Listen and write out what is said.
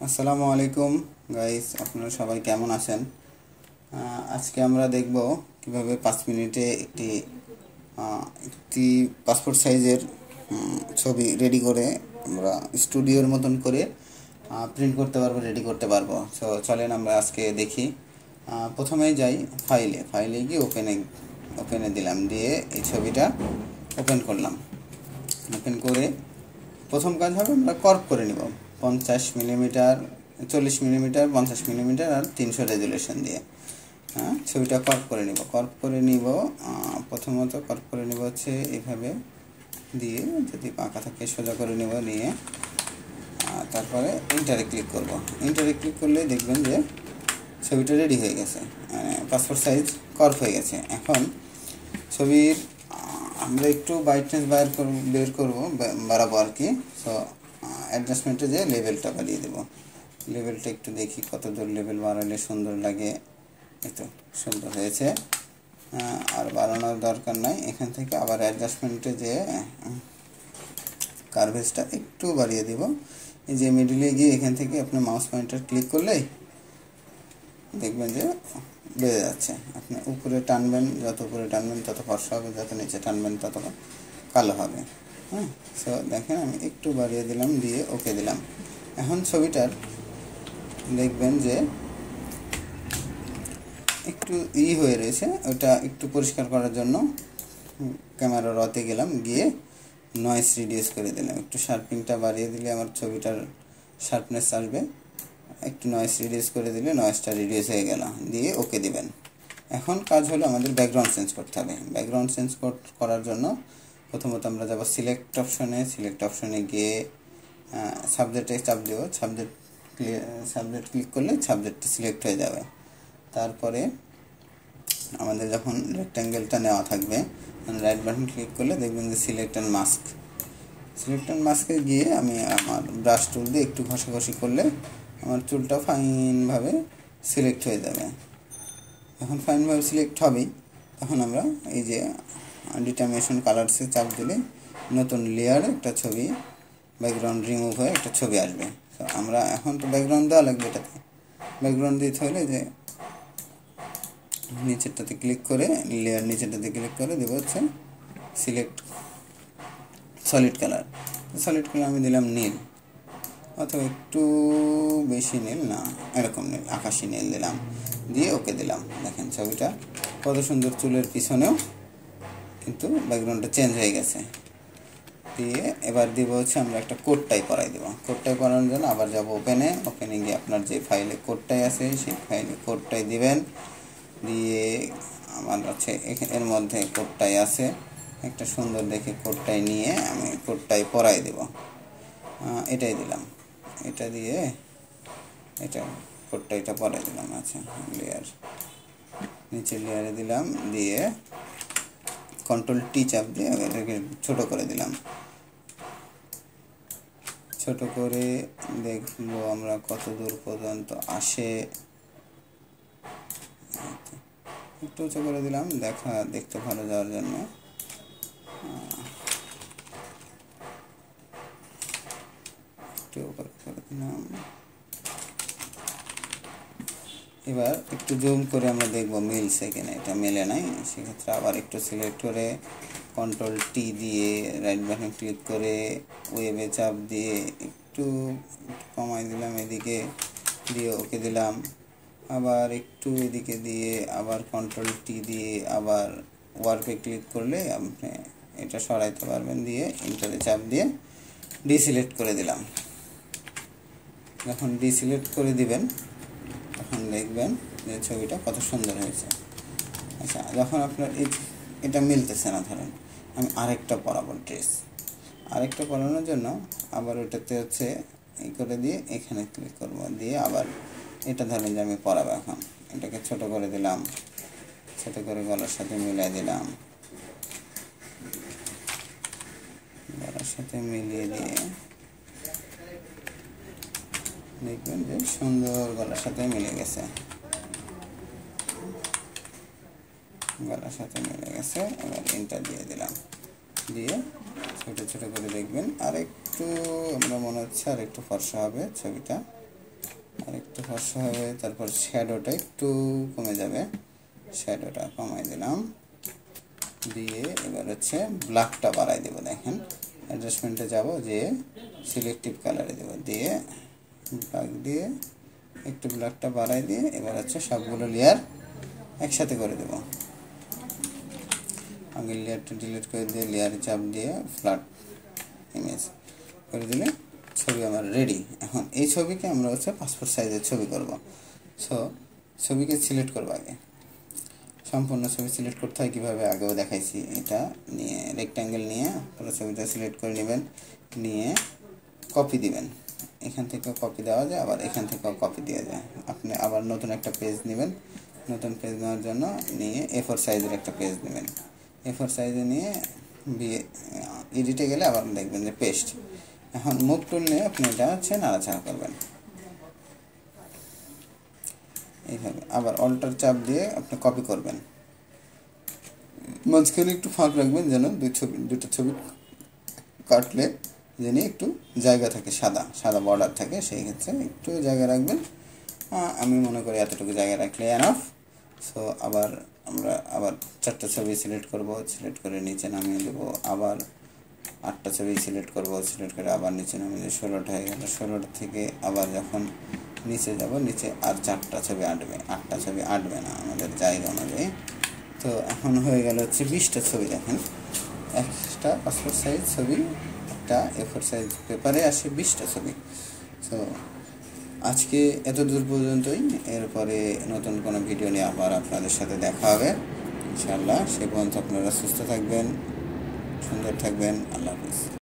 আসসালামু আলাইকুম গাইস, আপনারা সবাই কেমন আছেন? আজকে আমরা দেখব কিভাবে 5 মিনিটে একটি পাসপোর্ট সাইজের ছবি রেডি করে আমরা স্টুডিওর মতন করে প্রিন্ট করতে পারবো, রেডি করতে পারবো। সো চলেন আমরা আজকে দেখি। প্রথমেই যাই ফাইলে গিয়ে ওপেনে দিলাম, দিয়ে এই ছবিটা ওপেন করলাম। ওপেন করে প্রথম কাজ হবে আমরা কর্প করে নিব 50 মিলিমিটার, 40 মিলিমিটার, 50 মিলিমিটার আর 300 রেজুলেশন দিয়ে। ছবিটা কর্প করে নিব। প্রথমত কর্প করে নিব হচ্ছে এইভাবে দিয়ে, যদি পাকা থাকে সোজা করে নিব, নিয়ে তারপরে ইন্টারে ক্লিক করব। ইন্টারে ক্লিক করলে দেখবেন যে ছবিটা রেডি হয়ে গেছে, পাসপোর্ট সাইজ কর্প হয়ে গেছে। এখন ছবির আমরা একটু ব্রাইটনেস বের করবো, বাড়াবো আর কি। সো অ্যাডজাস্টমেন্টে যে লেভেলটা বাড়িয়ে দেবো, লেভেলটা একটু দেখি কত দূর লেভেল বাড়ালে সুন্দর লাগে। একটু সুন্দর হয়েছে, আর বাড়ানোর দরকার নাই। এখান থেকে আবার অ্যাডজাস্টমেন্টে যে কার্ভেজটা একটু বাড়িয়ে দেব। এই যে মিডিলে গিয়ে এখান থেকে আপনি মাউস পয়েন্টার ক্লিক করলেই দেখবেন যে বেড়ে যাচ্ছে। আপনি উপরে টানবেন, যত উপরে টানবেন তত ফর্সা হবে, যত নিচে টানবেন তত কালো হবে। সো দেখেন আমি একটু বাড়িয়ে দিলাম, দিয়ে ওকে দিলাম। এখন ছবিটার দেখবেন যে একটু হয়ে রয়েছে, ওটা একটু পরিষ্কার করার জন্য ক্যামেরা রতে গেলাম, গিয়ে নয়েস রিডিউস করে দিলাম। একটু শার্পিংটা বাড়িয়ে দিলে আমার ছবিটার শার্পনেস আসবে। একটু নয়েস রিডিউস করে দিলে নয়েসটা রিডিউস হয়ে গেল, দিয়ে ওকে দিবেন। এখন কাজ হলো আমাদের ব্যাকগ্রাউন্ড চেঞ্জ করতে হবে। ব্যাকগ্রাউন্ড চেঞ্জ করার জন্য প্রথমত আমরা যাব সিলেক্ট অপশনে গিয়ে সাবজেক্টে চাপ দেব। সাবজেক্ট ক্লিক করলে সাবজেক্টটা সিলেক্ট হয়ে যাবে। তারপরে আমাদের যখন রেক্ট্যাঙ্গেলটা নেওয়া থাকবে, রাইট বাটন ক্লিক করলে দেখবেন যে সিলেক্ট অ্যান্ড মাস্কে গিয়ে আমি আমার ব্রাশ টুল দিয়ে একটু ঘষাঘষি করলে আমার চুলটা ফাইনভাবে সিলেক্ট হয়ে যাবে। যখন ফাইনভাবে সিলেক্ট হবেই, তখন আমরা এই যে ডিটারমিনেশন কালারসে চাপ দিলে নতুন লেয়ারে একটা ছবি, ব্যাকগ্রাউন্ড রিমুভ হয়ে একটা ছবি আসবে। তো আমরা এখন তো ব্যাকগ্রাউন্ড দেওয়া লাগবে, এটাতে ব্যাকগ্রাউন্ড দিতে হলে যে নিচেরটাতে ক্লিক করে, লেয়ার নিচেরটাতে ক্লিক করে দেবো হচ্ছে সিলেক্ট সলিড কালার আমি দিলাম নীল, অথবা একটু বেশি নীল না, এরকম নীল, আকাশি নীল দিলাম, দিয়ে ওকে দিলাম। দেখেন ছবিটা কত সুন্দর, চুলের পিছনেও কিন্তু ব্যাকগ্রাউন্ডটা চেঞ্জ হয়ে গেছে। দিয়ে এবার দিব হচ্ছে আমরা একটা কোডটাই করাই দেবো। কোডটাই করানোর জন্য আবার যাব ওপেনে গিয়ে আপনার যে ফাইলে কোডটাই আছে সেই ফাইলে কোডটাই দিবেন। দিয়ে আমার হচ্ছে এর মধ্যে কোডটাই আছে, একটা সুন্দর দেখে কোডটাই নিয়ে আমি কোডটাই পরাই দেব। এটাই দিলাম, এটা দিয়ে এটা কোডটা এটা পরাই দিলাম। আচ্ছা, লেয়ার নিচের লেয়ারে দিলাম, দিয়ে কন্ট্রোল টি চাপ দিয়ে এটাকে ছোট করে দিলাম। ছোট করে দেখবো আমরা কত দূর পর্যন্ত আসে। একটু উঁচু করে দিলাম দেখতে ভালো যাওয়ার জন্য। একটু উপরে করে দিলাম। এবার একটু জুম করে আমরা দেখবো মিলছে কিনা। এটা মেলে নাই, সেক্ষেত্রে আবার একটু সিলেক্ট করে কন্ট্রোল টি দিয়ে রাইট বাটন ক্লিক করে ওয়েবে চাপ দিয়ে একটু কমাই দিলাম, এদিকে দিয়ে ওকে দিলাম। আবার একটু এদিকে দিয়ে আবার কন্ট্রোল টি দিয়ে আবার ওয়ার্কে ক্লিক করলে আপনি এটা সরাইতে পারবেন। দিয়ে ইন্টারে চাপ দিয়ে ডিসিলেক্ট করে দিলাম। যখন ডিসিলেক্ট করে দিবেন তখন দেখবেন যে ছবিটা কত সুন্দর হয়েছে। আচ্ছা, যখন আপনার এটা মিলতেছে না, ধরেন আমি আরেকটা পরাবো ড্রেস, আরেকটা পরানোর জন্য আবার ওটাতে হচ্ছে এই করে দিয়ে এখানে ক্লিক করবো, দিয়ে আবার এটা ধরেন যে আমি পরাবো। এখন এটাকে ছোট করে দিলাম, ছোট করে গলার সাথে মিলিয়ে দিলাম, গলার সাথে মিলিয়ে দিয়ে দেখবেন যে সুন্দর গলার সাথে মিলে গেছে, গলার সাথে মিলে গেছে। এবার এন্টার দিয়ে দিলাম, দিয়ে ছোট ছোট করে দেখবেন আর একটু আমরা মনে হচ্ছে আর একটু ফর্সা হবে ছবিটা। আর একটু ফর্সা হবে। তারপর শ্যাডোটা একটু কমে যাবে, শ্যাডোটা কমাই দিলাম, দিয়ে এবার হচ্ছে ব্ল্যাকটা বাড়াই দেবো। দেখেন অ্যাডজাস্টমেন্টে যাব, যে সিলেক্টিভ কালারে দেবো, দিয়ে ব্ল্যাক দিয়ে একটু ব্ল্যাকটা বাড়াই দিয়ে এবার হচ্ছে সবগুলো লেয়ার একসাথে করে দেব। আগের লেয়ারটা ডিলিট করে দিয়ে লেয়ারে চাপ দিয়ে ফ্ল্যাট ইমেজ করে দিলে ছবি আমার রেডি। এখন এই ছবিকে আমরা হচ্ছে পাসপোর্ট সাইজের ছবি করব। সো ছবিকে সিলেক্ট করবো আগে, সম্পূর্ণ ছবি সিলেক্ট করতে হয় কীভাবে আগেও দেখাইছি। এটা নিয়ে রেক্ট্যাঙ্গেল নিয়ে পুরো ছবিটা সিলেক্ট করে নেবেন, নিয়ে কপি দিবেন। এখান থেকেও কপি দেওয়া যায়, আবার এখান থেকেও কপি দেওয়া যায়। আপনি আবার নতুন একটা পেজ নেবেন, নতুন পেজ নেওয়ার জন্য নিয়ে A4 সাইজের একটা পেজ নেবেন। A4 সাইজে নিয়ে এডিটে গেলে আবার দেখবেন যে পেস্ট। এখন মুভ টুল নিয়ে আপনি এটা হচ্ছে নাড়াচাড়া করবেন এইভাবে, আবার অল্টার চাপ দিয়ে আপনি কপি করবেন। মাঝখানে একটু ফাঁক রাখবেন যেন দুটো ছবি কাটলে যেন একটু জায়গা থাকে, সাদা সাদা বর্ডার থাকে, সেই ক্ষেত্রে একটু জায়গা রাখবেন। আমি মনে করি এতটুকু জায়গা রাখলে এনাফ। সো আমরা আবার 4টা ছবি সিলেক্ট করব, সিলেক্ট করে নিচে নামিয়ে দেবো। আবার 8টা ছবি সিলেক্ট করব, সিলেক্ট করে আবার নিচে নামিয়ে দেবো। 16টা হয়ে গেল। 16টা থেকে আবার যখন নিচে যাব, নিচে আর 4টা ছবি আঁটবে, 8টা ছবি আঁটবে না আমাদের জায়গা অনুযায়ী। তো এখন হয়ে গেল হচ্ছে 20টা ছবি। দেখেন একটা পাসপোর্ট সাইজ ছবি, একটা A4 সাইজ পেপারে আসে 20টা ছবি। তো আজকে এত দূর পর্যন্তই। এরপরে নতুন কোনো ভিডিও নিয়ে আবার আপনাদের সাথে দেখা হবে ইনশাআল্লাহ। সে পর্যন্ত আপনারা সুস্থ থাকবেন, সুন্দর থাকবেন। আল্লাহ হাফিজ।